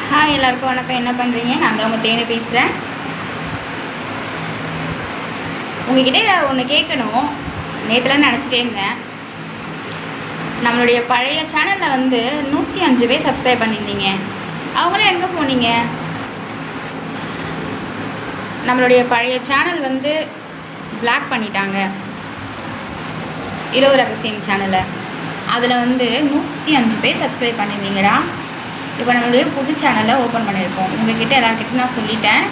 Hi எல்லாருக்கும் வணக்கம். என்ன பண்ணுறீங்க? நான் தான் உங்கள் தேனி பேசுகிறேன். உங்ககிட்ட ஒன்று கேட்கணும். நேற்றுலாம் நினச்சிட்டே இருந்தேன். நம்மளுடைய பழைய சேனலில் 105 பேர் சப்ஸ்கிரைப் பண்ணியிருந்தீங்க. அவங்களும் எங்கே போனீங்க? நம்மளுடைய பழைய சேனல் பிளாக் பண்ணிட்டாங்க. இரவு ரகசியம் சேனலை. அதில் 105 பேர் சப்ஸ்கிரைப் பண்ணியிருந்தீங்கடா. இப்போ நம்மளுடைய புது சேனலை ஓப்பன் பண்ணியிருக்கோம். உங்ககிட்ட எல்லாருக்கிட்ட நான் சொல்லிட்டேன்,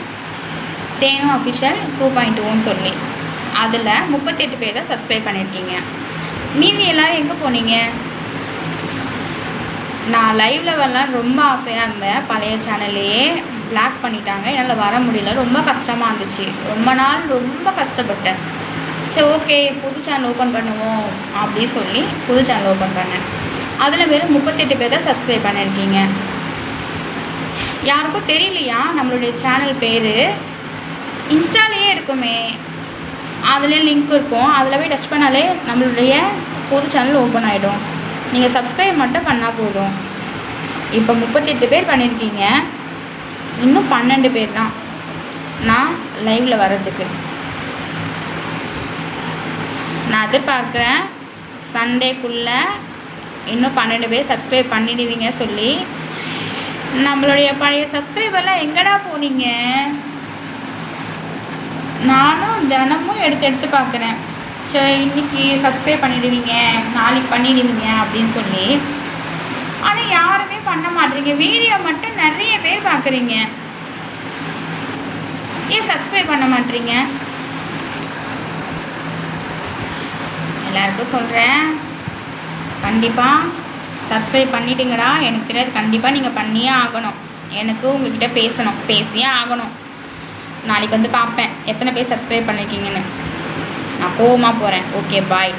தேனு அஃபிஷியல் 2.2ன்னு சொல்லி. அதில் 38 பேர் தான் சப்ஸ்கிரைப் பண்ணியிருக்கீங்க. மீதி எல்லோரும் எங்கே போனீங்க? நான் லைவில் வரலாம் ரொம்ப ஆசையாக இருந்தேன். பழைய சேனல்லையே பிளாக் பண்ணிட்டாங்க. என்னால் வர முடியல. ரொம்ப கஷ்டமாக இருந்துச்சு. ரொம்ப நாள் ரொம்ப கஷ்டப்பட்டேன். சரி, ஓகே, புது சேனல் ஓப்பன் பண்ணுவோம் அப்படி சொல்லி புது சேனல் ஓப்பன் பண்ணேன். அதில் வெறும் 38 பேர் தான் சப்ஸ்கிரைப் பண்ணியிருக்கீங்க. யாருக்கும் தெரியலையா நம்மளுடைய சேனல் பேர்? இன்ஸ்டாலேயே இருக்குமே, அதில் லிங்க் இருக்கும். அதில் போய் டச் பண்ணாலே நம்மளுடைய புது சேனல் ஓப்பன் ஆகிடும். நீங்கள் சப்ஸ்கிரைப் மட்டும் பண்ணால் போதும். இப்போ 38 பேர் பண்ணியிருக்கீங்க. இன்னும் 12 பேர் தான் நான் லைவில் வர்றதுக்கு. நான் எதிர்பார்க்குறேன் சண்டேக்குள்ளே இன்னும் 12 பேர் சப்ஸ்கிரைப் பண்ணிடுவீங்க சொல்லி. நம்மளுடைய பழைய சப்ஸ்கிரைபர்லாம் எங்கடா போனீங்க? நானும் தினமும் எடுத்து பார்க்குறேன். சரி, இன்றைக்கி சப்ஸ்கிரைப் பண்ணிடுவீங்க, நாளைக்கு பண்ணிடுவீங்க அப்படின்னு சொல்லி. ஆனால் யாருமே பண்ண மாட்டேறீங்க. வீடியோ மட்டும் நிறைய பேர் பார்க்குறீங்க. ஏன் சப்ஸ்கிரைப் பண்ண மாட்டேறீங்க? எல்லாருக்கும் சொல்கிறேன், கண்டிப்பாக சப்ஸ்கிரைப் பண்ணிவிடுங்கடா. எனக்கு தெரியாது, கண்டிப்பாக நீங்கள் பண்ணியே ஆகணும். எனக்கு உங்கள்கிட்ட பேசணும், பேசியே ஆகணும். நாளைக்கு பார்ப்பேன் எத்தனை பேர் சப்ஸ்கிரைப் பண்ணியிருக்கீங்கன்னு. நான் கோவமாக போகிறேன். ஓகே, பாய்.